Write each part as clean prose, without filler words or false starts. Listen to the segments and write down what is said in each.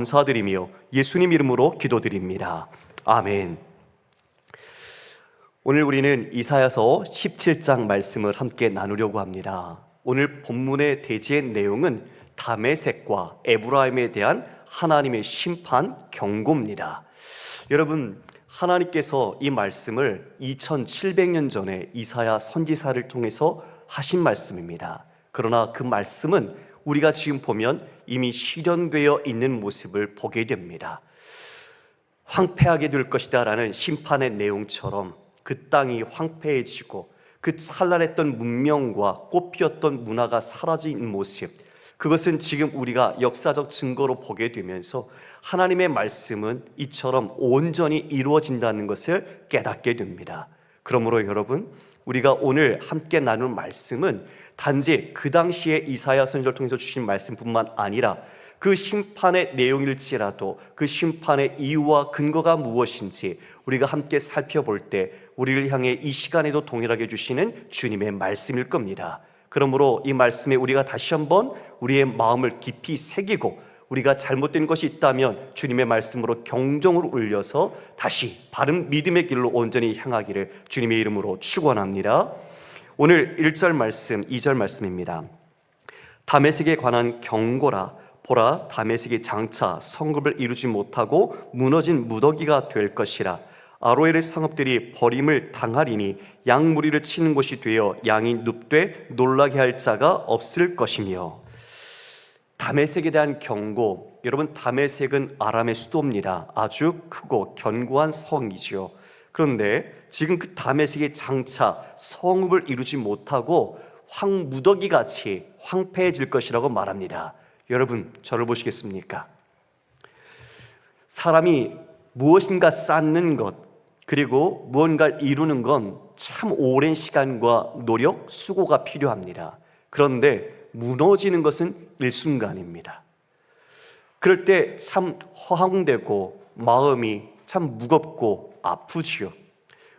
감사드리며 예수님 이름으로 기도드립니다. 아멘. 오늘 우리는 이사야서 17장 말씀을 함께 나누려고 합니다. 오늘 본문의 대지의 내용은 다메섹과 에브라임에 대한 하나님의 심판 경고입니다. 여러분, 하나님께서 이 말씀을 2700년 전에 이사야 선지사를 통해서 하신 말씀입니다. 그러나 그 말씀은 우리가 지금 보면 이미 실현되어 있는 모습을 보게 됩니다. 황폐하게 될 것이다 라는 심판의 내용처럼 그 땅이 황폐해지고 그 찬란했던 문명과 꽃피었던 문화가 사라진 모습, 그것은 지금 우리가 역사적 증거로 보게 되면서 하나님의 말씀은 이처럼 온전히 이루어진다는 것을 깨닫게 됩니다. 그러므로 여러분, 우리가 오늘 함께 나눌 말씀은 단지 그 당시에 이사야 선지자를 통해서 주신 말씀뿐만 아니라 그 심판의 내용일지라도 그 심판의 이유와 근거가 무엇인지 우리가 함께 살펴볼 때 우리를 향해 이 시간에도 동일하게 주시는 주님의 말씀일 겁니다. 그러므로 이 말씀에 우리가 다시 한번 우리의 마음을 깊이 새기고 우리가 잘못된 것이 있다면 주님의 말씀으로 경종을 울려서 다시 바른 믿음의 길로 온전히 향하기를 주님의 이름으로 축원합니다. 오늘 1절 말씀, 2절 말씀입니다. 다메섹에 관한 경고라. 보라, 다메섹이 장차 성읍을 이루지 못하고 무너진 무더기가 될 것이라. 아로엘의 성읍들이 버림을 당하리니 양무리를 치는 곳이 되어 양이 눕되 놀라게 할 자가 없을 것이며. 다메섹에 대한 경고, 여러분, 다메섹은 아람의 수도입니다. 아주 크고 견고한 성이지요. 그런데 지금 그 다메섹이 장차 성읍을 이루지 못하고 황무더기같이 황폐해질 것이라고 말합니다. 여러분, 저를 보시겠습니까? 사람이 무엇인가 쌓는 것, 그리고 무언가를 이루는 건 참 오랜 시간과 노력, 수고가 필요합니다. 그런데 무너지는 것은 일순간입니다. 그럴 때 참 허황되고 마음이 참 무겁고 아프지요.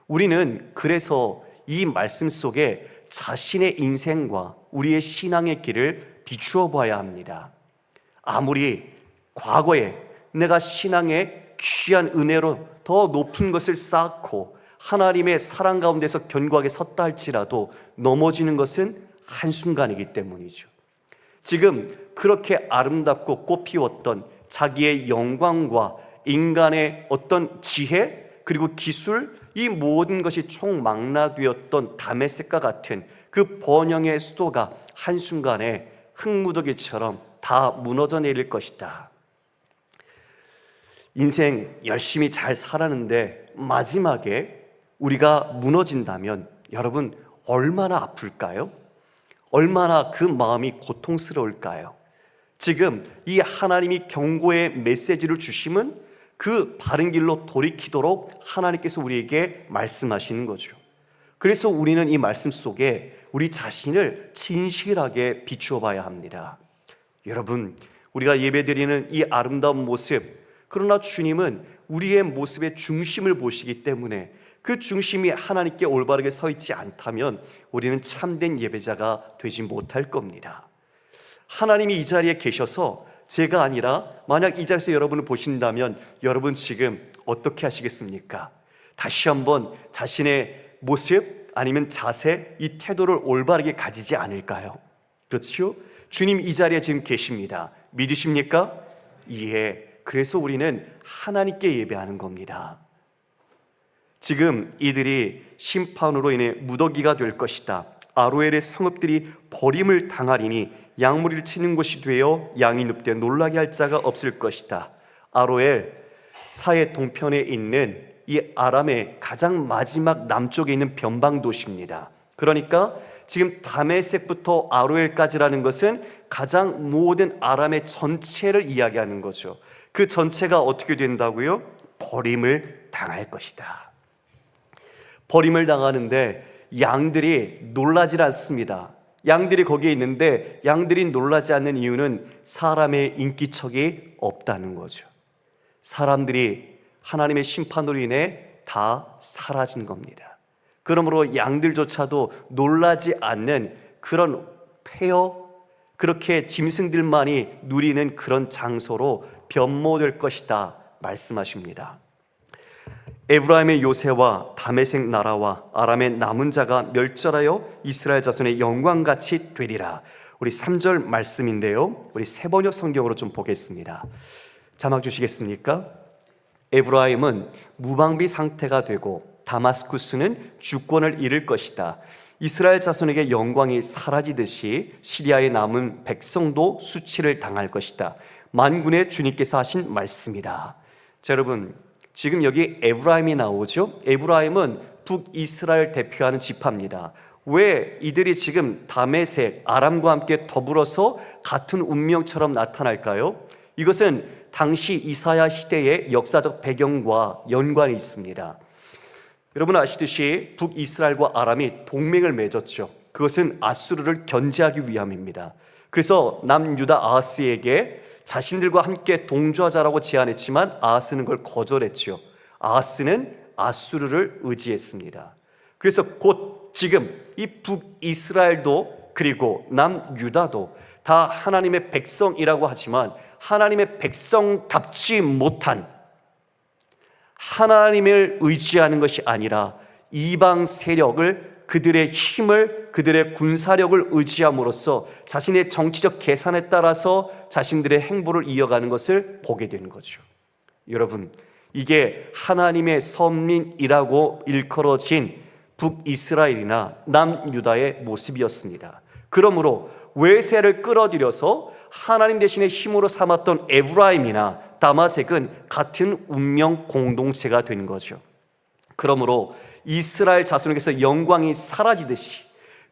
우리는 그래서 이 말씀 속에 자신의 인생과 우리의 신앙의 길을 비추어 봐야 합니다. 아무리 과거에 내가 신앙의 귀한 은혜로 더 높은 것을 쌓고 하나님의 사랑 가운데서 견고하게 섰다 할지라도 넘어지는 것은 한순간이기 때문이죠. 지금 그렇게 아름답고 꽃피웠던 자기의 영광과 인간의 어떤 지혜 그리고 기술, 이 모든 것이 총망라되었던 다메섹과 같은 그 번영의 수도가 한순간에 흙무더기처럼 다 무너져 내릴 것이다. 인생 열심히 잘 살았는데 마지막에 우리가 무너진다면 여러분, 얼마나 아플까요? 얼마나 그 마음이 고통스러울까요? 지금 이 하나님이 경고의 메시지를 주심은 그 바른 길로 돌이키도록 하나님께서 우리에게 말씀하시는 거죠. 그래서 우리는 이 말씀 속에 우리 자신을 진실하게 비추어 봐야 합니다. 여러분, 우리가 예배드리는 이 아름다운 모습, 그러나 주님은 우리의 모습의 중심을 보시기 때문에 그 중심이 하나님께 올바르게 서 있지 않다면 우리는 참된 예배자가 되지 못할 겁니다. 하나님이 이 자리에 계셔서 제가 아니라 만약 이 자리에서 여러분을 보신다면 여러분 지금 어떻게 하시겠습니까? 다시 한번 자신의 모습 아니면 자세, 이 태도를 올바르게 가지지 않을까요? 그렇죠? 주님 이 자리에 지금 계십니다. 믿으십니까? 예. 그래서 우리는 하나님께 예배하는 겁니다. 지금 이들이 심판으로 인해 무더기가 될 것이다. 아로엘의 성읍들이 버림을 당하리니 양무리를 치는 곳이 되어 양이 눕되 놀라게 할 자가 없을 것이다. 아로엘, 사해 동편에 있는 이 아람의 가장 마지막 남쪽에 있는 변방 도시입니다. 그러니까 지금 다메섹부터 아로엘까지라는 것은 가장 모든 아람의 전체를 이야기하는 거죠. 그 전체가 어떻게 된다고요? 버림을 당할 것이다. 버림을 당하는데 양들이 놀라질 않습니다. 양들이 거기에 있는데 양들이 놀라지 않는 이유는 사람의 인기척이 없다는 거죠. 사람들이 하나님의 심판으로 인해 다 사라진 겁니다. 그러므로 양들조차도 놀라지 않는 그런 폐허, 그렇게 짐승들만이 누리는 그런 장소로 변모될 것이다 말씀하십니다. 에브라임의 요새와 다메섹 나라와 아람의 남은 자가 멸절하여 이스라엘 자손의 영광같이 되리라. 우리 3절 말씀인데요, 우리 세번역 성경으로 좀 보겠습니다. 자막 주시겠습니까? 에브라임은 무방비 상태가 되고 다마스쿠스는 주권을 잃을 것이다. 이스라엘 자손에게 영광이 사라지듯이 시리아에 남은 백성도 수치를 당할 것이다. 만군의 주님께서 하신 말씀이다. 자, 여러분, 지금 여기 에브라임이 나오죠? 에브라임은 북이스라엘 대표하는 지파입니다. 왜 이들이 지금 다메섹, 아람과 함께 더불어서 같은 운명처럼 나타날까요? 이것은 당시 이사야 시대의 역사적 배경과 연관이 있습니다. 여러분 아시듯이 북이스라엘과 아람이 동맹을 맺었죠. 그것은 아수르를 견제하기 위함입니다. 그래서 남유다 아하스에게 자신들과 함께 동조하자라고 제안했지만 아하스는 그걸 거절했죠. 아하스는 아수르를 의지했습니다. 그래서 곧 지금 이 북이스라엘도 그리고 남유다도 다 하나님의 백성이라고 하지만 하나님의 백성답지 못한, 하나님을 의지하는 것이 아니라 이방 세력을, 그들의 힘을, 그들의 군사력을 의지함으로써 자신의 정치적 계산에 따라서 자신들의 행보를 이어가는 것을 보게 되는 거죠. 여러분, 이게 하나님의 선민이라고 일컬어진 북이스라엘이나 남유다의 모습이었습니다. 그러므로 외세를 끌어들여서 하나님 대신에 힘으로 삼았던 에브라임이나 다마섹은 같은 운명 공동체가 된 거죠. 그러므로 이스라엘 자손에게서 영광이 사라지듯이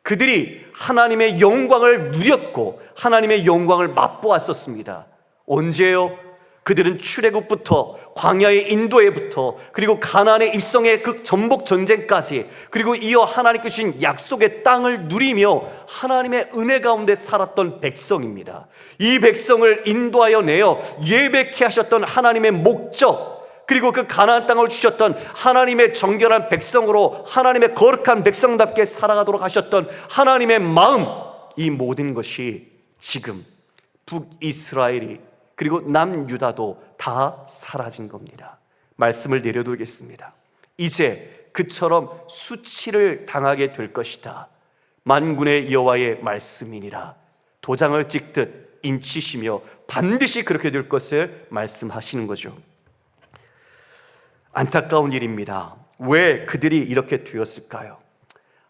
그들이 하나님의 영광을 누렸고 하나님의 영광을 맛보았었습니다. 언제요? 그들은 출애굽부터 광야의 인도에부터 그리고 가나안의 입성의 그 전복 전쟁까지, 그리고 이어 하나님께 주신 약속의 땅을 누리며 하나님의 은혜 가운데 살았던 백성입니다. 이 백성을 인도하여 내어 예배케 하셨던 하나님의 목적, 그리고 그 가나안 땅을 주셨던 하나님의 정결한 백성으로 하나님의 거룩한 백성답게 살아가도록 하셨던 하나님의 마음, 이 모든 것이 지금 북이스라엘이 그리고 남유다도 다 사라진 겁니다. 말씀을 내려두겠습니다. 이제 그처럼 수치를 당하게 될 것이다. 만군의 여호와의 말씀이니라. 도장을 찍듯 인치시며 반드시 그렇게 될 것을 말씀하시는 거죠. 안타까운 일입니다. 왜 그들이 이렇게 되었을까요?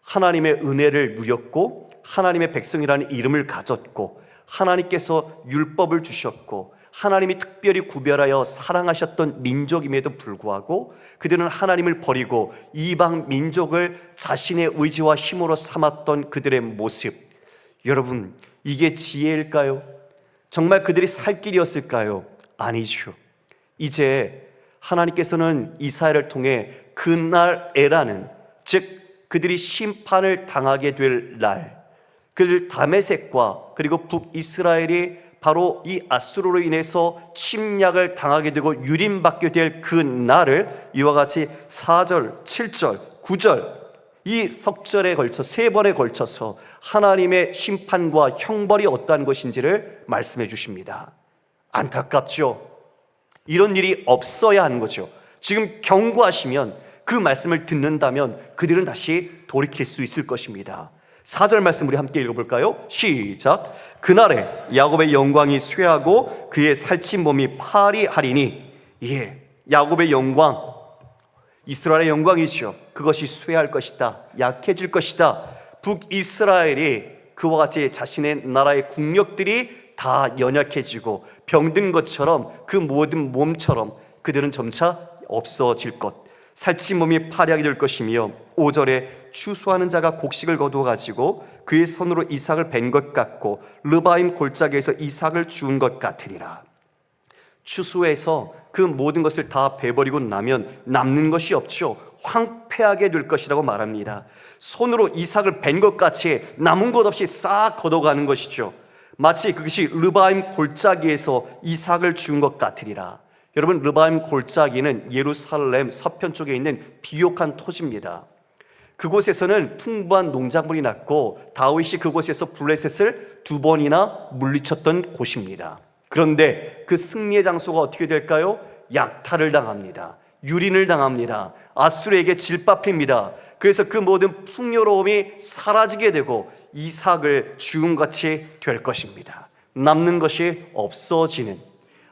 하나님의 은혜를 누렸고 하나님의 백성이라는 이름을 가졌고 하나님께서 율법을 주셨고 하나님이 특별히 구별하여 사랑하셨던 민족임에도 불구하고 그들은 하나님을 버리고 이방 민족을 자신의 의지와 힘으로 삼았던 그들의 모습, 여러분, 이게 지혜일까요? 정말 그들이 살 길이었을까요? 아니죠. 이제 하나님께서는 이사야를 통해 그날에라는, 즉 그들이 심판을 당하게 될 날, 그 다메섹과 그리고 북이스라엘이 바로 이 아수르로 인해서 침략을 당하게 되고 유린받게 될 그 날을 이와 같이 4절, 7절, 9절 이 석절에 걸쳐 3번에 걸쳐서 하나님의 심판과 형벌이 어떠한 것인지를 말씀해 주십니다. 안타깝죠? 이런 일이 없어야 하는 거죠. 지금 경고하시면, 그 말씀을 듣는다면 그들은 다시 돌이킬 수 있을 것입니다. 4절 말씀 우리 함께 읽어볼까요? 시작. 그날에 야곱의 영광이 쇠하고 그의 살찐 몸이 파리하리니. 예, 야곱의 영광, 이스라엘의 영광이죠. 그것이 쇠할 것이다, 약해질 것이다. 북이스라엘이 그와 같이 자신의 나라의 국력들이 다 연약해지고 병든 것처럼, 그 모든 몸처럼 그들은 점차 없어질 것, 살찐 몸이 파리하게 될 것이며, 5절에 추수하는 자가 곡식을 거두어 가지고 그의 손으로 이삭을 벤 것 같고 르바임 골짜기에서 이삭을 주운 것 같으리라. 추수해서 그 모든 것을 다 베버리고 나면 남는 것이 없죠. 황폐하게 될 것이라고 말합니다. 손으로 이삭을 벤 것 같이 남은 것 없이 싹 걷어가는 것이죠. 마치 그것이 르바임 골짜기에서 이삭을 주운 것 같으리라. 여러분, 르바임 골짜기는 예루살렘 서편 쪽에 있는 비옥한 토지입니다. 그곳에서는 풍부한 농작물이 났고 다윗이 그곳에서 블레셋을 2번이나 물리쳤던 곳입니다. 그런데 그 승리의 장소가 어떻게 될까요? 약탈을 당합니다. 유린을 당합니다. 아수르에게 질밥입니다. 그래서 그 모든 풍요로움이 사라지게 되고 이삭을 죽음같이 될 것입니다. 남는 것이 없어지는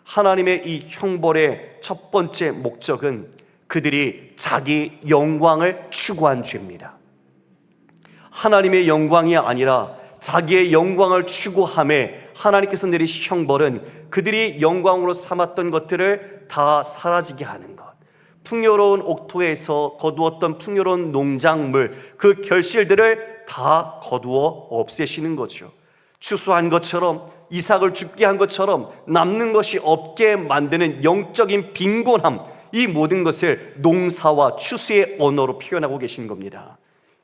하나님의 이 형벌의 첫 번째 목적은 그들이 자기 영광을 추구한 죄입니다. 하나님의 영광이 아니라 자기의 영광을 추구함에 하나님께서 내리신 형벌은 그들이 영광으로 삼았던 것들을 다 사라지게 하는 것, 풍요로운 옥토에서 거두었던 풍요로운 농작물, 그 결실들을 다 거두어 없애시는 거죠. 추수한 것처럼, 이삭을 죽게 한 것처럼 남는 것이 없게 만드는 영적인 빈곤함, 이 모든 것을 농사와 추수의 언어로 표현하고 계신 겁니다.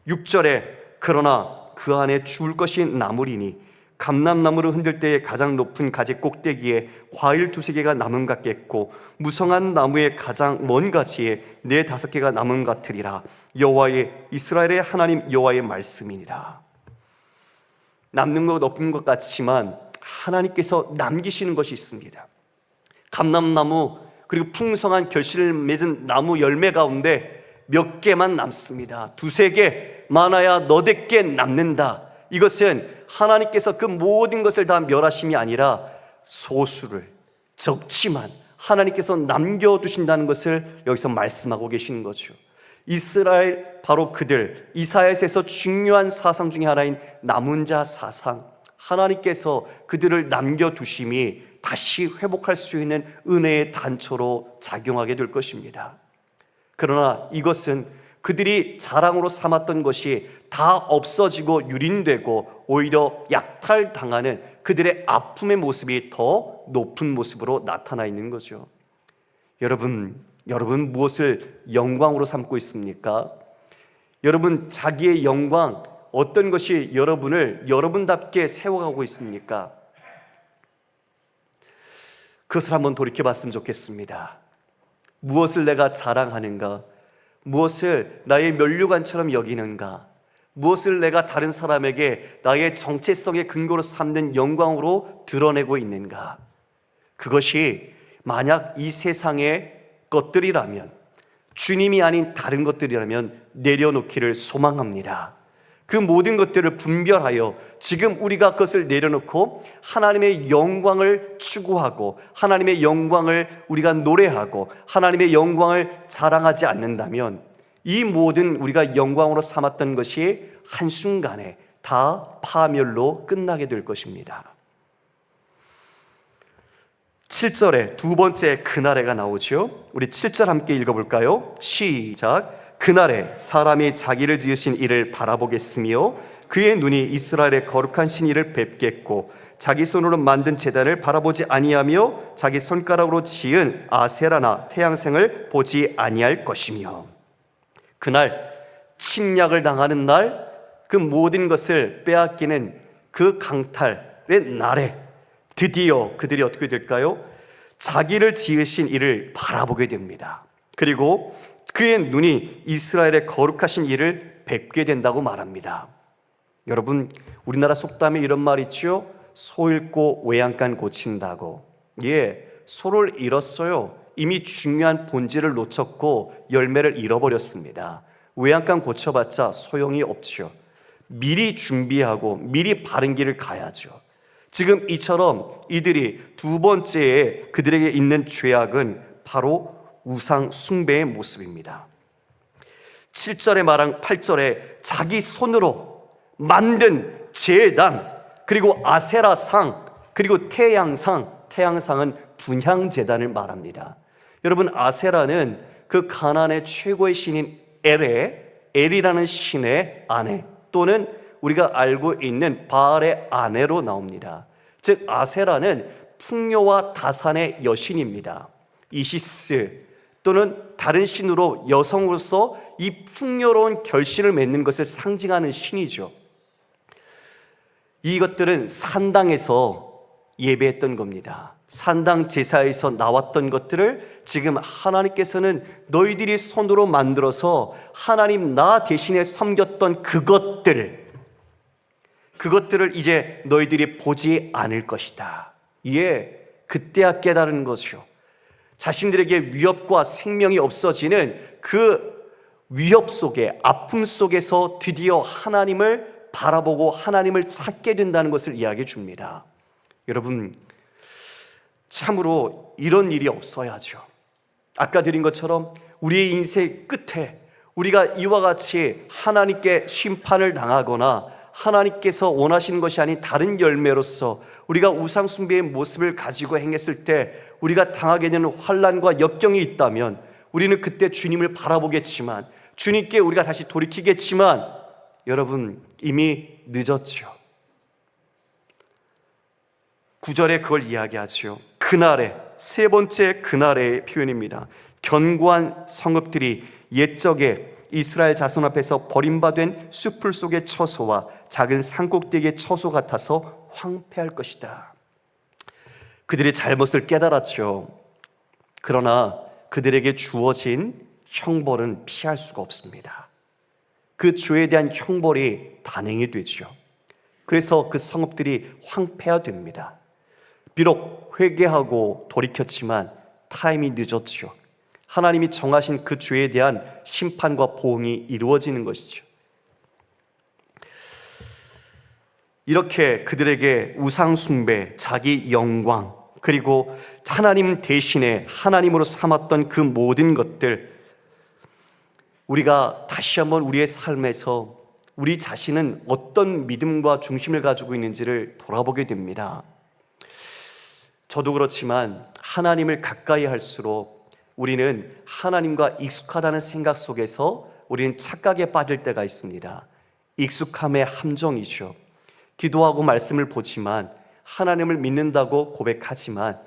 6절에 그러나 그 안에 죽을 것이 나무리니 감람나무를 흔들 때에 가장 높은 가지 꼭대기에 과일 2-3개가 남은 같겠고 무성한 나무의 가장 먼 가지에 4-5개가 남은 같으리라. 여호와의 이스라엘의 하나님 여호와의 말씀이니라. 남는 것 없는 것 같지만 하나님께서 남기시는 것이 있습니다. 감람나무 그리고 풍성한 결실을 맺은 나무 열매 가운데 몇 개만 남습니다. 2-3개, 많아야 너댓 개 남는다. 이것은 하나님께서 그 모든 것을 다 멸하심이 아니라 소수를, 적지만 하나님께서 남겨두신다는 것을 여기서 말씀하고 계시는 거죠. 이스라엘, 바로 그들, 이사야에서 중요한 사상 중에 하나인 남은 자 사상, 하나님께서 그들을 남겨두심이 다시 회복할 수 있는 은혜의 단초로 작용하게 될 것입니다. 그러나 이것은 그들이 자랑으로 삼았던 것이 다 없어지고 유린되고 오히려 약탈당하는 그들의 아픔의 모습이 더 높은 모습으로 나타나 있는 거죠. 여러분 무엇을 영광으로 삼고 있습니까? 여러분 자기의 영광, 어떤 것이 여러분을 여러분답게 세워가고 있습니까? 그것을 한번 돌이켜봤으면 좋겠습니다. 무엇을 내가 자랑하는가? 무엇을 나의 면류관처럼 여기는가? 무엇을 내가 다른 사람에게 나의 정체성의 근거로 삼는 영광으로 드러내고 있는가? 그것이 만약 이 세상의 것들이라면, 주님이 아닌 다른 것들이라면 내려놓기를 소망합니다. 그 모든 것들을 분별하여 지금 우리가 그것을 내려놓고 하나님의 영광을 추구하고 하나님의 영광을 우리가 노래하고 하나님의 영광을 자랑하지 않는다면 이 모든 우리가 영광으로 삼았던 것이 한순간에 다 파멸로 끝나게 될 것입니다. 7절에 두 번째 그날에가 나오죠. 우리 7절 함께 읽어볼까요? 시작. 그날에 사람이 자기를 지으신 이를 바라보겠으며 그의 눈이 이스라엘의 거룩한 신이를 뵙겠고 자기 손으로 만든 제단을 바라보지 아니하며 자기 손가락으로 지은 아세라나 태양생을 보지 아니할 것이며, 그날 침략을 당하는 날, 그 모든 것을 빼앗기는 그 강탈의 날에 드디어 그들이 어떻게 될까요? 자기를 지으신 이를 바라보게 됩니다. 그리고 그의 눈이 이스라엘의 거룩하신 이를 뵙게 된다고 말합니다. 여러분, 우리나라 속담에 이런 말 있죠? 소 잃고 외양간 고친다고. 소를 잃었어요. 이미 중요한 본질을 놓쳤고 열매를 잃어버렸습니다. 외양간 고쳐봤자 소용이 없죠. 미리 준비하고 미리 바른 길을 가야죠. 지금 이처럼 이들이 두 번째에 그들에게 있는 죄악은 바로 우상 숭배의 모습입니다. 7절에 말한 8절에 자기 손으로 만든 제단, 그리고 아세라상, 그리고 태양상은 분향제단을 말합니다. 여러분, 아세라는 그 가나안의 최고의 신인 엘이라는 신의 아내, 또는 우리가 알고 있는 바알의 아내로 나옵니다. 즉 아세라는 풍요와 다산의 여신입니다. 이시스 또는 다른 신으로 여성으로서 이 풍요로운 결실을 맺는 것을 상징하는 신이죠. 이것들은 산당에서 예배했던 겁니다. 산당 제사에서 나왔던 것들을 지금 하나님께서는 너희들이 손으로 만들어서 하나님 나 대신에 섬겼던 그것들을 이제 너희들이 보지 않을 것이다. 이에 그때야 깨달은 것이요, 자신들에게 위협과 생명이 없어지는 그 위협 속에, 아픔 속에서 드디어 하나님을 바라보고 하나님을 찾게 된다는 것을 이야기해 줍니다. 여러분, 참으로 이런 일이 없어야죠. 아까 드린 것처럼 우리의 인생 끝에 우리가 이와 같이 하나님께 심판을 당하거나 하나님께서 원하시는 것이 아닌 다른 열매로서 우리가 우상 숭배의 모습을 가지고 행했을 때 우리가 당하게 되는 환난과 역경이 있다면 우리는 그때 주님을 바라보겠지만, 주님께 우리가 다시 돌이키겠지만, 여러분, 이미 늦었죠. 9절에 그걸 이야기하죠. 그날에, 세 번째 그날의 표현입니다. 견고한 성읍들이 옛적에 이스라엘 자손 앞에서 버림받은 숲풀 속의 처소와 작은 산꼭대기의 처소 같아서 황폐할 것이다. 그들이 잘못을 깨달았죠. 그러나 그들에게 주어진 형벌은 피할 수가 없습니다. 그 죄에 대한 형벌이 단행이 되죠. 그래서 그 성읍들이 황폐화됩니다. 비록 회개하고 돌이켰지만 타임이 늦었죠. 하나님이 정하신 그 죄에 대한 심판과 보응이 이루어지는 것이죠. 이렇게 그들에게 우상 숭배, 자기 영광, 그리고 하나님 대신에 하나님으로 삼았던 그 모든 것들, 우리가 다시 한번 우리의 삶에서 우리 자신은 어떤 믿음과 중심을 가지고 있는지를 돌아보게 됩니다. 저도 그렇지만 하나님을 가까이 할수록 우리는 하나님과 익숙하다는 생각 속에서 우리는 착각에 빠질 때가 있습니다. 익숙함의 함정이죠. 기도하고 말씀을 보지만, 하나님을 믿는다고 고백하지만,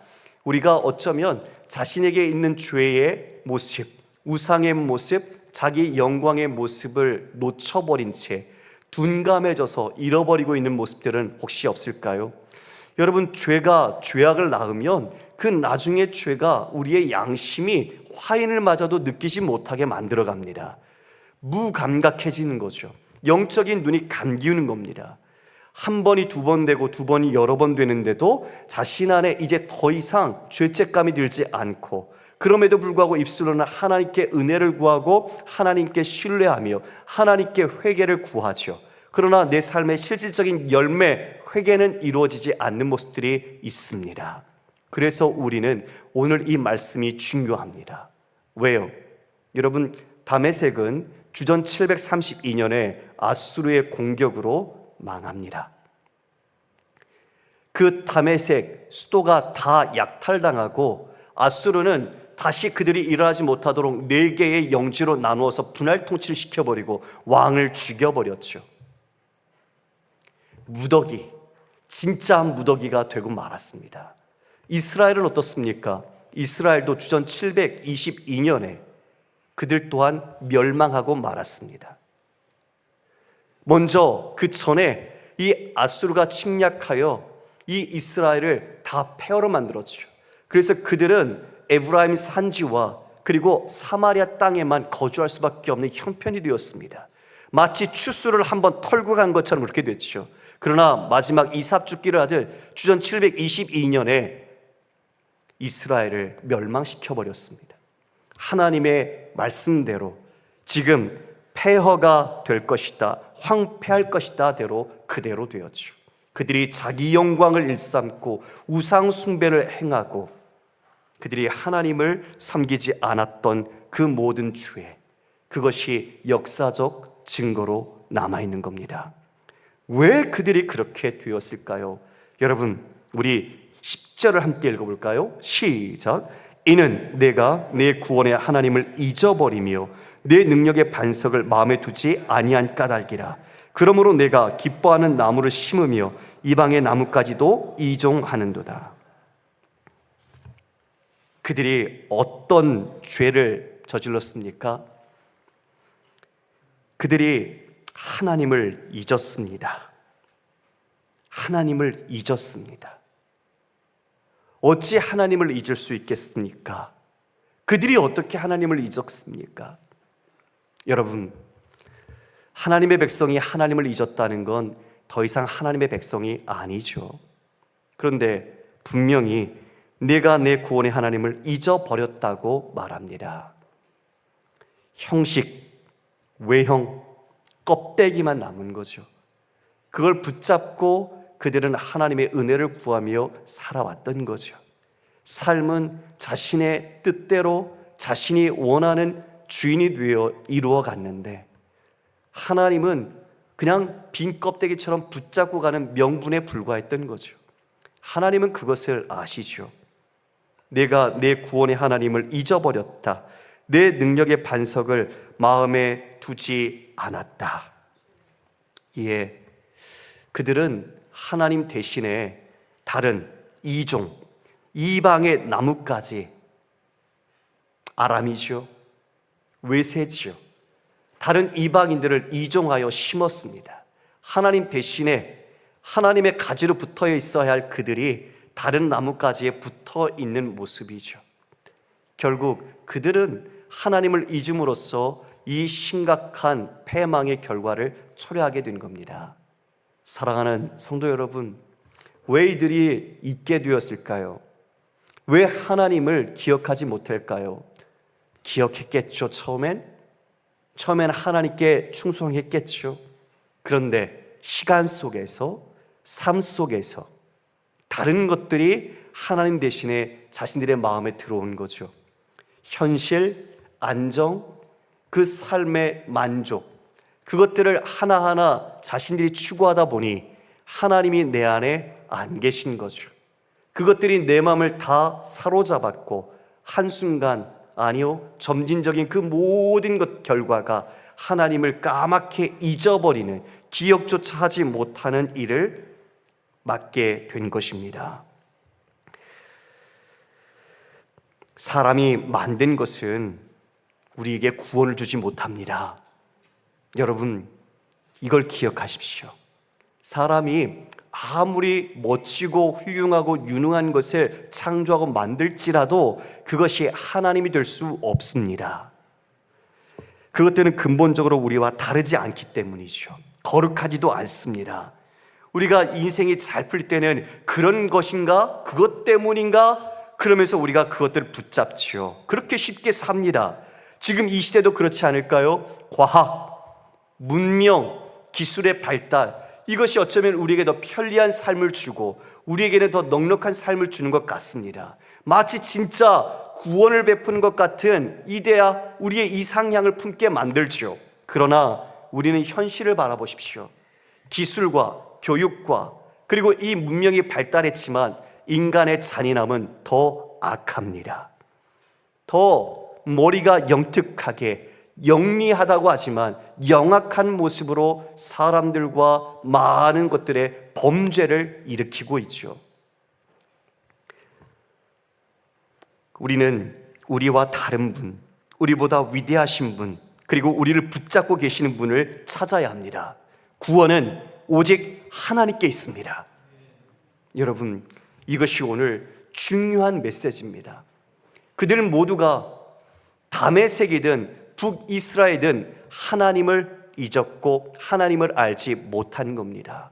우리가 어쩌면 자신에게 있는 죄의 모습, 우상의 모습, 자기 영광의 모습을 놓쳐버린 채 둔감해져서 잃어버리고 있는 모습들은 혹시 없을까요? 여러분, 죄악을 낳으면 그 나중에 죄가 우리의 양심이 화인을 맞아도 느끼지 못하게 만들어갑니다. 무감각해지는 거죠. 영적인 눈이 감기우는 겁니다. 한 번이 두 번 되고 두 번이 여러 번 되는데도 자신 안에 이제 더 이상 죄책감이 들지 않고, 그럼에도 불구하고 입술로는 하나님께 은혜를 구하고 하나님께 신뢰하며 하나님께 회개를 구하죠. 그러나 내 삶의 실질적인 열매, 회개는 이루어지지 않는 모습들이 있습니다. 그래서 우리는 오늘 이 말씀이 중요합니다. 왜요? 여러분, 다메섹은 주전 732년에 아수르의 공격으로 망합니다. 그 다메섹 수도가 다 약탈당하고 아수르는 다시 그들이 일어나지 못하도록 4개의 영지로 나누어서 분할 통치시켜버리고 왕을 죽여버렸죠. 무더기, 진짜 무더기가 되고 말았습니다. 이스라엘은 어떻습니까? 이스라엘도 주전 722년에 그들 또한 멸망하고 말았습니다. 먼저 그 전에 이 아수르가 침략하여 이 이스라엘을 다 폐허로 만들었죠. 그래서 그들은 에브라임 산지와 그리고 사마리아 땅에만 거주할 수밖에 없는 형편이 되었습니다. 마치 추수를 한번 털고 간 것처럼 그렇게 됐죠. 그러나 마지막 이삽죽기를 하듯 주전 722년에 이스라엘을 멸망시켜버렸습니다. 하나님의 말씀대로 지금 폐허가 될 것이다, 황폐할 것이다 대로 그대로 되었죠. 그들이 자기 영광을 일삼고 우상 숭배를 행하고 그들이 하나님을 섬기지 않았던 그 모든 죄, 그것이 역사적 증거로 남아있는 겁니다. 왜 그들이 그렇게 되었을까요? 여러분, 우리 10절을 함께 읽어볼까요? 시작. 이는 내가 내 구원의 하나님을 잊어버리며 내 능력의 반석을 마음에 두지 아니한 까닭이라. 그러므로 내가 기뻐하는 나무를 심으며 이방의 나무까지도 이종하는도다. 그들이 어떤 죄를 저질렀습니까? 그들이 하나님을 잊었습니다. 하나님을 잊었습니다. 어찌 하나님을 잊을 수 있겠습니까? 그들이 어떻게 하나님을 잊었습니까? 여러분, 하나님의 백성이 하나님을 잊었다는 건 더 이상 하나님의 백성이 아니죠. 그런데 분명히 내가 내 구원의 하나님을 잊어버렸다고 말합니다. 형식, 외형, 껍데기만 남은 거죠. 그걸 붙잡고 그들은 하나님의 은혜를 구하며 살아왔던 거죠. 삶은 자신의 뜻대로 자신이 원하는 주인이 되어 이루어 갔는데, 하나님은 그냥 빈 껍데기처럼 붙잡고 가는 명분에 불과했던 거죠. 하나님은 그것을 아시죠. 내가 내 구원의 하나님을 잊어버렸다. 내 능력의 반석을 마음에 두지 않았다. 이에 그들은 하나님 대신에 다른 이종, 이방의 나뭇가지, 아람이죠, 외세지요, 다른 이방인들을 이종하여 심었습니다. 하나님 대신에 하나님의 가지로 붙어 있어야 할 그들이 다른 나뭇가지에 붙어 있는 모습이죠. 결국 그들은 하나님을 잊음으로써 이 심각한 패망의 결과를 초래하게 된 겁니다. 사랑하는 성도 여러분, 왜 이들이 잊게 되었을까요? 왜 하나님을 기억하지 못할까요? 기억했겠죠. 처음엔 하나님께 충성했겠죠. 그런데 시간 속에서, 삶 속에서 다른 것들이 하나님 대신에 자신들의 마음에 들어온 거죠. 현실, 안정, 그 삶의 만족, 그것들을 하나하나 자신들이 추구하다 보니 하나님이 내 안에 안 계신 거죠. 그것들이 내 마음을 다 사로잡았고, 한순간, 아니요, 점진적인 그 모든 것 결과가 하나님을 까맣게 잊어버리는, 기억조차 하지 못하는 일을 맡게 된 것입니다. 사람이 만든 것은 우리에게 구원을 주지 못합니다. 여러분, 이걸 기억하십시오. 사람이 아무리 멋지고 훌륭하고 유능한 것을 창조하고 만들지라도 그것이 하나님이 될 수 없습니다. 그것들은 근본적으로 우리와 다르지 않기 때문이죠. 거룩하지도 않습니다. 우리가 인생이 잘 풀릴 때는 그런 것인가? 그것 때문인가? 그러면서 우리가 그것들을 붙잡지요. 그렇게 쉽게 삽니다. 지금 이 시대도 그렇지 않을까요? 과학, 문명, 기술의 발달, 이것이 어쩌면 우리에게 더 편리한 삶을 주고 우리에게는 더 넉넉한 삶을 주는 것 같습니다. 마치 진짜 구원을 베푸는 것 같은 이데아, 우리의 이상향을 품게 만들죠. 그러나 우리는 현실을 바라보십시오. 기술과 교육과 그리고 이 문명이 발달했지만 인간의 잔인함은 더 악합니다. 더 머리가 영특하게, 영리하다고 하지만 영악한 모습으로 사람들과 많은 것들의 범죄를 일으키고 있죠. 우리는 우리와 다른 분, 우리보다 위대하신 분, 그리고 우리를 붙잡고 계시는 분을 찾아야 합니다. 구원은 오직 하나님께 있습니다. 여러분, 이것이 오늘 중요한 메시지입니다. 그들 모두가 다메섹이든 북이스라엘이든 하나님을 잊었고 하나님을 알지 못한 겁니다.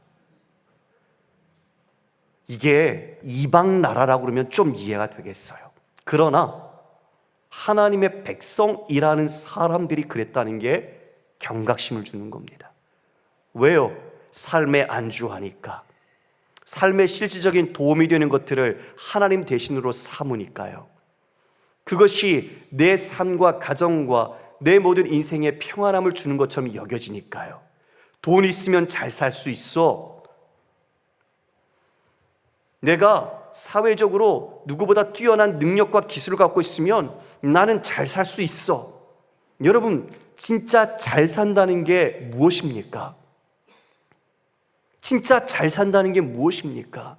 이게 이방 나라라고 그러면 좀 이해가 되겠어요. 그러나 하나님의 백성이라는 사람들이 그랬다는 게 경각심을 주는 겁니다. 왜요? 삶에 안주하니까, 삶의 실질적인 도움이 되는 것들을 하나님 대신으로 삼으니까요. 그것이 내 삶과 가정과 내 모든 인생에 평안함을 주는 것처럼 여겨지니까요. 돈 있으면 잘 살 수 있어. 내가 사회적으로 누구보다 뛰어난 능력과 기술을 갖고 있으면 나는 잘 살 수 있어. 여러분, 진짜 잘 산다는 게 무엇입니까? 진짜 잘 산다는 게 무엇입니까?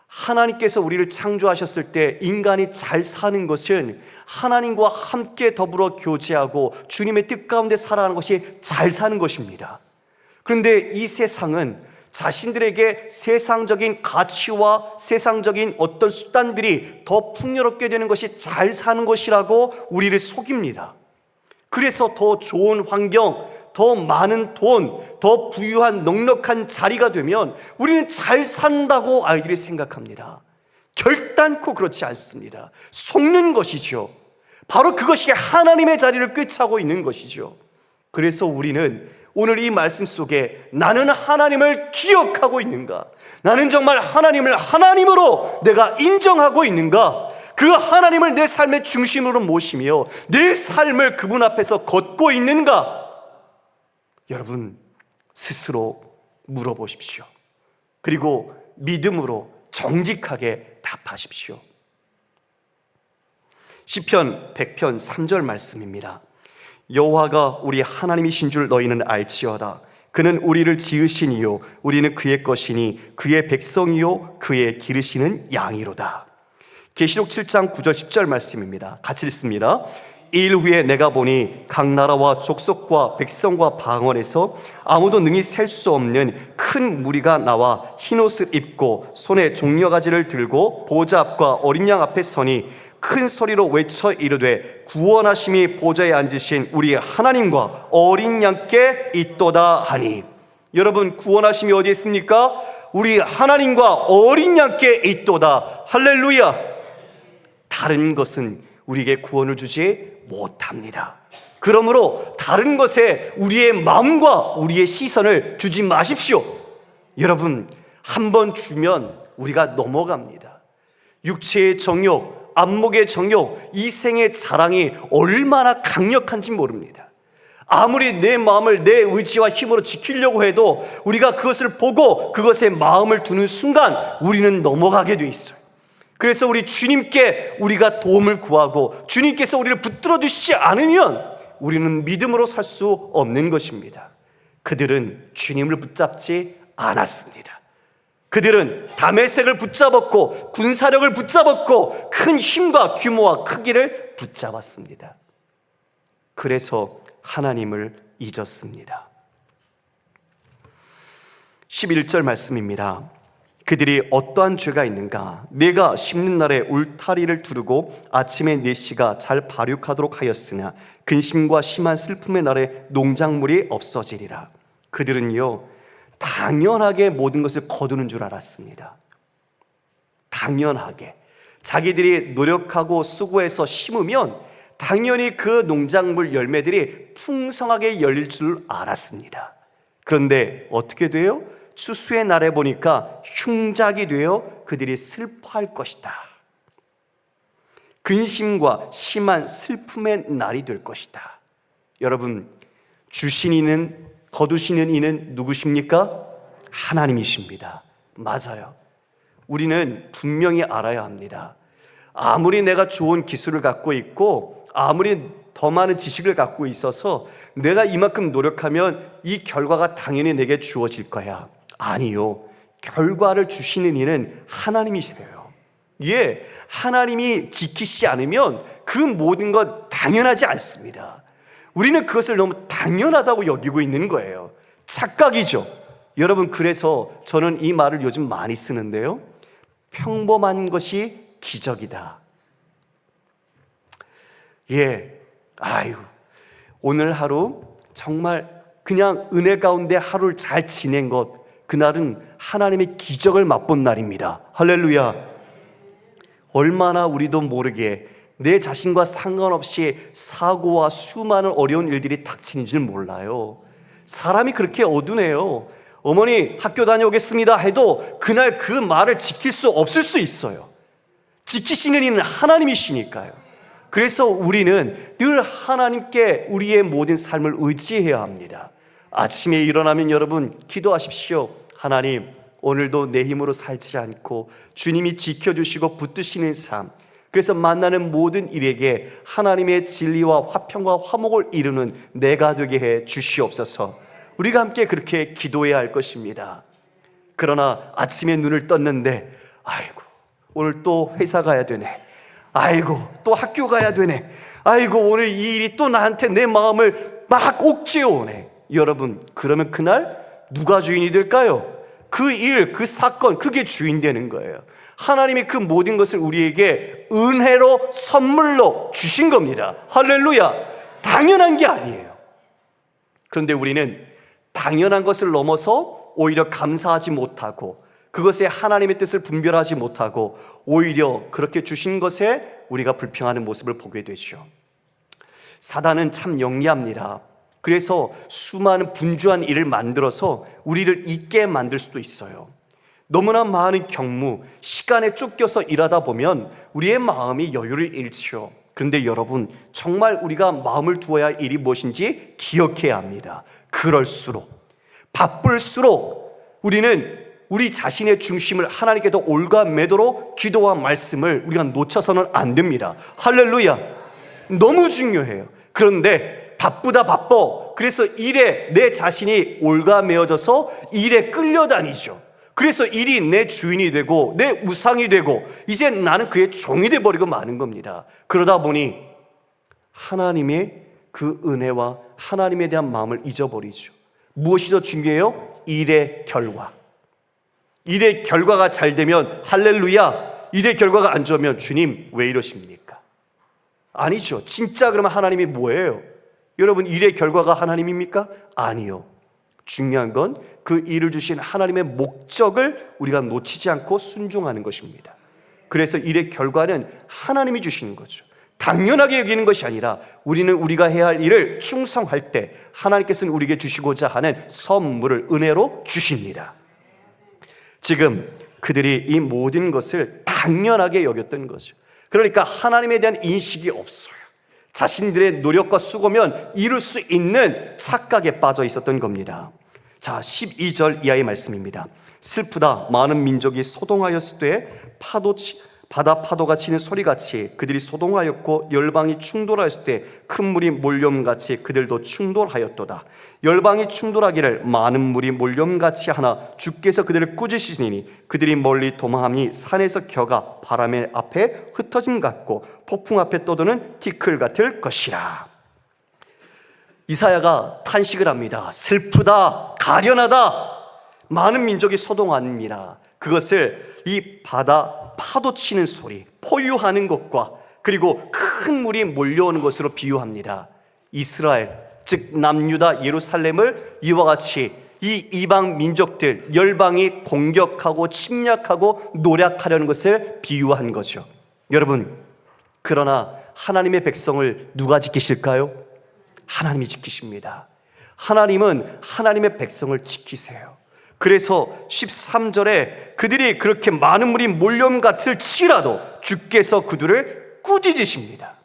하나님께서 우리를 창조하셨을 때 인간이 잘 사는 것은 하나님과 함께 더불어 교제하고 주님의 뜻 가운데 살아가는 것이 잘 사는 것입니다. 그런데 이 세상은 자신들에게 세상적인 가치와 세상적인 어떤 수단들이 더 풍요롭게 되는 것이 잘 사는 것이라고 우리를 속입니다. 그래서 더 좋은 환경, 더 많은 돈, 더 부유한 넉넉한 자리가 되면 우리는 잘 산다고 아이들이 생각합니다. 결단코 그렇지 않습니다. 속는 것이죠. 바로 그것이 하나님의 자리를 꿰차고 있는 것이죠. 그래서 우리는 오늘 이 말씀 속에 나는 하나님을 기억하고 있는가? 나는 정말 하나님을 하나님으로 내가 인정하고 있는가? 그 하나님을 내 삶의 중심으로 모시며 내 삶을 그분 앞에서 걷고 있는가? 여러분 스스로 물어보십시오. 그리고 믿음으로 정직하게 답하십시오. 시편 100편 3절 말씀입니다. 여호와가 우리 하나님이신 줄 너희는 알지어다. 그는 우리를 지으신 이요 우리는 그의 것이니 그의 백성이요 그의 기르시는 양이로다. 계시록 7장 9절 10절 말씀입니다. 같이 읽습니다. 이일 후에 내가 보니 각 나라와 족속과 백성과 방언에서 아무도 능히 셀 수 없는 큰 무리가 나와 흰옷을 입고 손에 종려가지를 들고 보좌 앞과 어린 양 앞에 서니 큰 소리로 외쳐 이르되 구원하심이 보좌에 앉으신 우리 하나님과 어린 양께 있도다 하니. 여러분 구원하심이 어디에 있습니까? 우리 하나님과 어린 양께 있도다. 할렐루야. 다른 것은 우리에게 구원을 주지 못합니다. 그러므로 다른 것에 우리의 마음과 우리의 시선을 주지 마십시오. 여러분 한번 주면 우리가 넘어갑니다. 육체의 정욕, 안목의 정욕, 이생의 자랑이 얼마나 강력한지 모릅니다. 아무리 내 마음을 내 의지와 힘으로 지키려고 해도 우리가 그것을 보고 그것에 마음을 두는 순간 우리는 넘어가게 돼 있어요. 그래서 우리 주님께 우리가 도움을 구하고 주님께서 우리를 붙들어 주시지 않으면 우리는 믿음으로 살 수 없는 것입니다. 그들은 주님을 붙잡지 않았습니다. 그들은 다메섹을 붙잡았고 군사력을 붙잡았고 큰 힘과 규모와 크기를 붙잡았습니다. 그래서 하나님을 잊었습니다. 11절 말씀입니다. 그들이 어떠한 죄가 있는가? 내가 심는 날에 울타리를 두르고 아침에 내 씨가 잘 발육하도록 하였으나 근심과 심한 슬픔의 날에 농작물이 없어지리라. 그들은요 당연하게 모든 것을 거두는 줄 알았습니다. 당연하게 자기들이 노력하고 수고해서 심으면 당연히 그 농작물 열매들이 풍성하게 열릴 줄 알았습니다. 그런데 어떻게 돼요? 추수의 날에 보니까 흉작이 되어 그들이 슬퍼할 것이다. 근심과 심한 슬픔의 날이 될 것이다. 여러분 주신 이는 거두시는 이는 누구십니까? 하나님이십니다. 맞아요. 우리는 분명히 알아야 합니다. 아무리 내가 좋은 기술을 갖고 있고 아무리 더 많은 지식을 갖고 있어서 내가 이만큼 노력하면 이 결과가 당연히 내게 주어질 거야. 아니요. 결과를 주시는 이는 하나님이세요. 예, 하나님이 지키시지 않으면 그 모든 것 당연하지 않습니다. 우리는 그것을 너무 당연하다고 여기고 있는 거예요. 착각이죠. 여러분 그래서 저는 이 말을 요즘 많이 쓰는데요. 평범한 것이 기적이다. 예, 오늘 하루 정말 그냥 은혜 가운데 하루를 잘 지낸 것, 그날은 하나님의 기적을 맛본 날입니다. 할렐루야. 얼마나 우리도 모르게 내 자신과 상관없이 사고와 수많은 어려운 일들이 닥치는지를 몰라요. 사람이 그렇게 어두네요. 어머니 학교 다녀오겠습니다 해도 그날 그 말을 지킬 수 없을 수 있어요. 지키시는 이는 하나님이시니까요. 그래서 우리는 늘 하나님께 우리의 모든 삶을 의지해야 합니다. 아침에 일어나면 여러분 기도하십시오. 하나님 오늘도 내 힘으로 살지 않고 주님이 지켜주시고 붙드시는 삶, 그래서 만나는 모든 일에게 하나님의 진리와 화평과 화목을 이루는 내가 되게 해 주시옵소서. 우리가 함께 그렇게 기도해야 할 것입니다. 그러나 아침에 눈을 떴는데 오늘 또 회사 가야 되네, 또 학교 가야 되네, 오늘 이 일이 또 나한테 내 마음을 막 옥죄어 오네. 여러분 그러면 그날 누가 주인이 될까요? 그 일, 그 사건, 그게 주인 되는 거예요. 하나님이 그 모든 것을 우리에게 은혜로 선물로 주신 겁니다. 할렐루야. 당연한 게 아니에요. 그런데 우리는 당연한 것을 넘어서 오히려 감사하지 못하고 그것에 하나님의 뜻을 분별하지 못하고 오히려 그렇게 주신 것에 우리가 불평하는 모습을 보게 되죠. 사단은 참 영리합니다. 그래서 수많은 분주한 일을 만들어서 우리를 잊게 만들 수도 있어요. 너무나 많은 경무, 시간에 쫓겨서 일하다 보면 우리의 마음이 여유를 잃죠. 그런데 여러분, 정말 우리가 마음을 두어야 할 일이 무엇인지 기억해야 합니다. 그럴수록, 바쁠수록 우리는 우리 자신의 중심을 하나님께 더 올가매도록 기도와 말씀을 우리가 놓쳐서는 안 됩니다. 할렐루야. 너무 중요해요. 그런데 바쁘다 바빠. 그래서 일에 내 자신이 올가매어져서 일에 끌려다니죠. 그래서 일이 내 주인이 되고 내 우상이 되고 이제 나는 그의 종이 되어버리고 마는 겁니다. 그러다 보니 하나님의 그 은혜와 하나님에 대한 마음을 잊어버리죠. 무엇이 더 중요해요? 일의 결과. 일의 결과가 잘 되면 할렐루야, 일의 결과가 안 좋으면 주님 왜 이러십니까? 아니죠. 진짜 그러면 하나님이 뭐예요? 여러분, 일의 결과가 하나님입니까? 아니요. 중요한 건 그 일을 주신 하나님의 목적을 우리가 놓치지 않고 순종하는 것입니다. 그래서 일의 결과는 하나님이 주시는 거죠. 당연하게 여기는 것이 아니라 우리는 우리가 해야 할 일을 충성할 때 하나님께서는 우리에게 주시고자 하는 선물을 은혜로 주십니다. 지금 그들이 이 모든 것을 당연하게 여겼던 거죠. 그러니까 하나님에 대한 인식이 없어요. 자신들의 노력과 수고면 이룰 수 있는 착각에 빠져 있었던 겁니다. 자, 12절 이하의 말씀입니다. 슬프다. 많은 민족이 소동하였을 때 바다 파도가 치는 소리같이 그들이 소동하였고 열방이 충돌하였을 때 큰 물이 몰려옴같이 그들도 충돌하였도다. 열방이 충돌하기를 많은 물이 몰려옴같이 하나 주께서 그들을 꾸짖으시니 그들이 멀리 도망함이 산에서 겨가 바람의 앞에 흩어짐 같고 폭풍 앞에 떠도는 티끌 같을 것이라. 이사야가 탄식을 합니다. 슬프다, 가련하다. 많은 민족이 소동합니다. 그것을 이 바다 파도 치는 소리, 포유하는 것과 그리고 큰 물이 몰려오는 것으로 비유합니다. 이스라엘, 즉 남유다 예루살렘을 이와 같이 이 이방 민족들, 열방이 공격하고 침략하고 노략하려는 것을 비유한 거죠. 여러분, 그러나 하나님의 백성을 누가 지키실까요? 하나님이 지키십니다. 하나님은 하나님의 백성을 지키세요. 그래서 13절에 그들이 그렇게 많은 물이 몰려옴 같을지라도 주께서 그들을 꾸짖으십니다.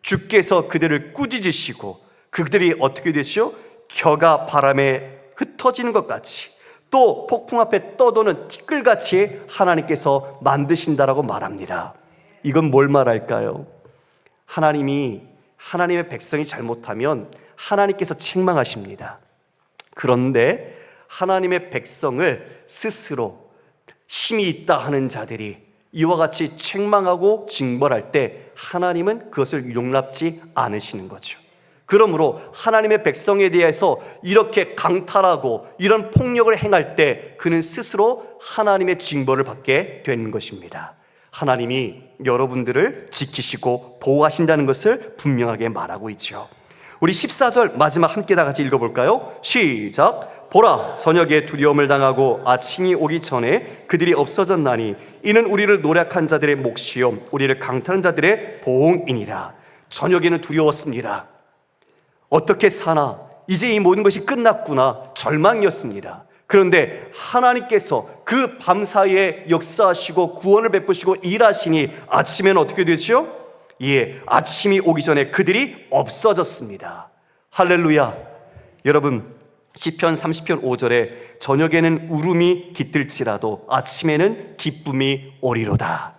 주께서 그들을 꾸짖으시고 그들이 어떻게 되죠? 겨가 바람에 흩어지는 것 같이 또 폭풍 앞에 떠도는 티끌같이 하나님께서 만드신다라고 말합니다. 이건 뭘 말할까요? 하나님의 백성이 잘못하면 하나님께서 책망하십니다. 그런데 하나님의 백성을 스스로 힘이 있다 하는 자들이 이와 같이 책망하고 징벌할 때 하나님은 그것을 용납지 않으시는 거죠. 그러므로 하나님의 백성에 대해서 이렇게 강탈하고 이런 폭력을 행할 때 그는 스스로 하나님의 징벌을 받게 되는 것입니다. 하나님이 여러분들을 지키시고 보호하신다는 것을 분명하게 말하고 있죠. 우리 14절 마지막 함께 다 같이 읽어볼까요? 시작. 보라, 저녁에 두려움을 당하고 아침이 오기 전에 그들이 없어졌나니 이는 우리를 노략한 자들의 몫이요 우리를 강탈한 자들의 보응이니라. 저녁에는 두려웠습니다. 어떻게 사나? 이제 이 모든 것이 끝났구나. 절망이었습니다. 그런데 하나님께서 그 밤사이에 역사하시고 구원을 베푸시고 일하시니 아침에는 어떻게 되죠? 예, 아침이 오기 전에 그들이 없어졌습니다. 할렐루야. 여러분, 시편 30편 5절에 저녁에는 울음이 깃들지라도 아침에는 기쁨이 오리로다.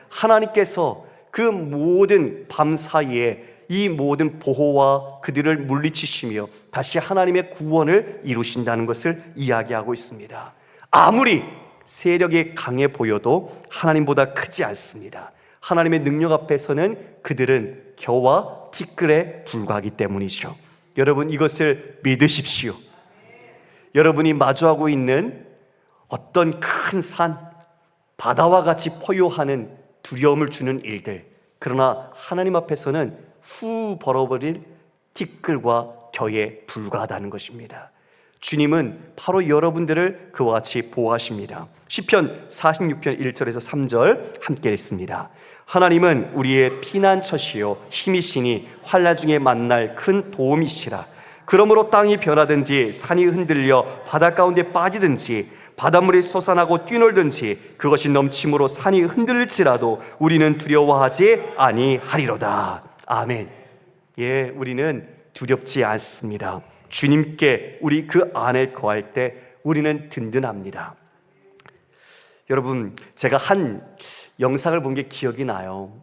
하나님께서 그 모든 밤사이에 이 모든 보호와 그들을 물리치시며 다시 하나님의 구원을 이루신다는 것을 이야기하고 있습니다. 아무리 세력이 강해 보여도 하나님보다 크지 않습니다. 하나님의 능력 앞에서는 그들은 겨와 티끌에 불과하기 때문이죠. 여러분, 이것을 믿으십시오. 여러분이 마주하고 있는 어떤 큰 산, 바다와 같이 포효하는 두려움을 주는 일들, 그러나 하나님 앞에서는 후 벌어버릴 티끌과 겨에 불과하다는 것입니다. 주님은 바로 여러분들을 그와 같이 보호하십니다. 시편 46편 1절에서 3절 함께 읽습니다. 하나님은 우리의 피난처시요 힘이시니 환난 중에 만날 큰 도움이시라. 그러므로 땅이 변하든지 산이 흔들려 바다 가운데 빠지든지 바닷물이 솟아나고 뛰놀든지 그것이 넘침으로 산이 흔들릴지라도 우리는 두려워하지 아니하리로다. 아멘. 예, 우리는 두렵지 않습니다. 주님께 우리 그 안에 거할 때 우리는 든든합니다. 여러분, 제가 한 영상을 본 게 기억이 나요.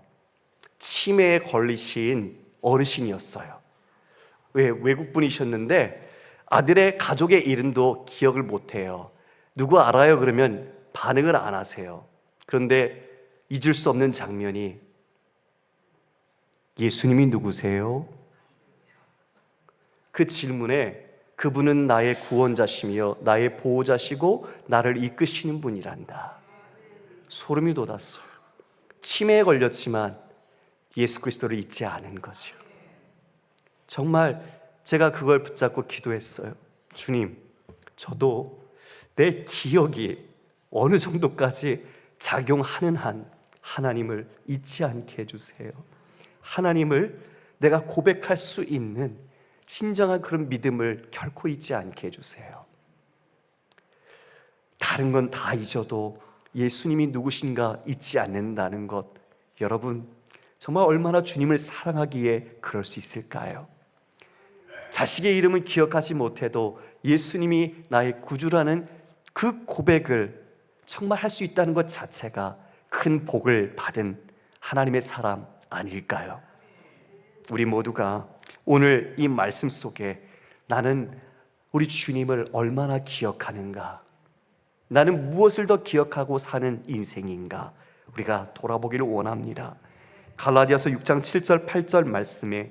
치매에 걸리신 어르신이었어요. 외국분이셨는데 아들의 가족의 이름도 기억을 못해요. 누구 알아요? 그러면 반응을 안 하세요. 그런데 잊을 수 없는 장면이, 예수님이 누구세요? 그 질문에 그분은 나의 구원자시며 나의 보호자시고 나를 이끄시는 분이란다. 소름이 돋았어요. 치매에 걸렸지만 예수 그리스도를 잊지 않은 거죠. 정말 제가 그걸 붙잡고 기도했어요. 주님, 저도 내 기억이 어느 정도까지 작용하는 한 하나님을 잊지 않게 해주세요. 하나님을 내가 고백할 수 있는 진정한 그런 믿음을 결코 잊지 않게 해주세요. 다른 건 다 잊어도 예수님이 누구신가 잊지 않는다는 것, 여러분 정말 얼마나 주님을 사랑하기에 그럴 수 있을까요? 자식의 이름은 기억하지 못해도 예수님이 나의 구주라는 그 고백을 정말 할 수 있다는 것 자체가 큰 복을 받은 하나님의 사람 아닐까요? 우리 모두가 오늘 이 말씀 속에 나는 우리 주님을 얼마나 기억하는가, 나는 무엇을 더 기억하고 사는 인생인가, 우리가 돌아보기를 원합니다. 갈라디아서 6장 7절 8절 말씀에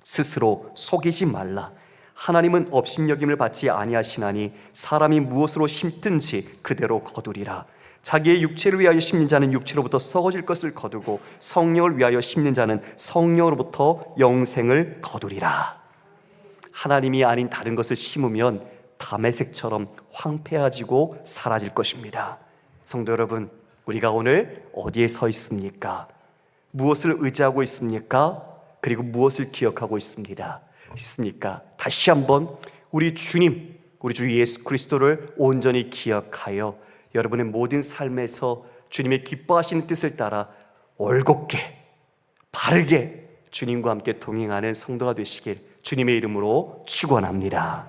스스로 속이지 말라. 하나님은 업신여김을 받지 아니하시나니 사람이 무엇으로 심든지 그대로 거두리라. 자기의 육체를 위하여 심는 자는 육체로부터 썩어질 것을 거두고 성령을 위하여 심는 자는 성령으로부터 영생을 거두리라. 하나님이 아닌 다른 것을 심으면 다메섹처럼 황폐해지고 사라질 것입니다. 성도 여러분, 우리가 오늘 어디에 서 있습니까? 무엇을 의지하고 있습니까? 그리고 무엇을 기억하고 있습니까? 다시 한번 우리 주님, 우리 주 예수 그리스도를 온전히 기억하여 여러분의 모든 삶에서 주님의 기뻐하시는 뜻을 따라 올곧게 바르게 주님과 함께 동행하는 성도가 되시길 주님의 이름으로 축원합니다.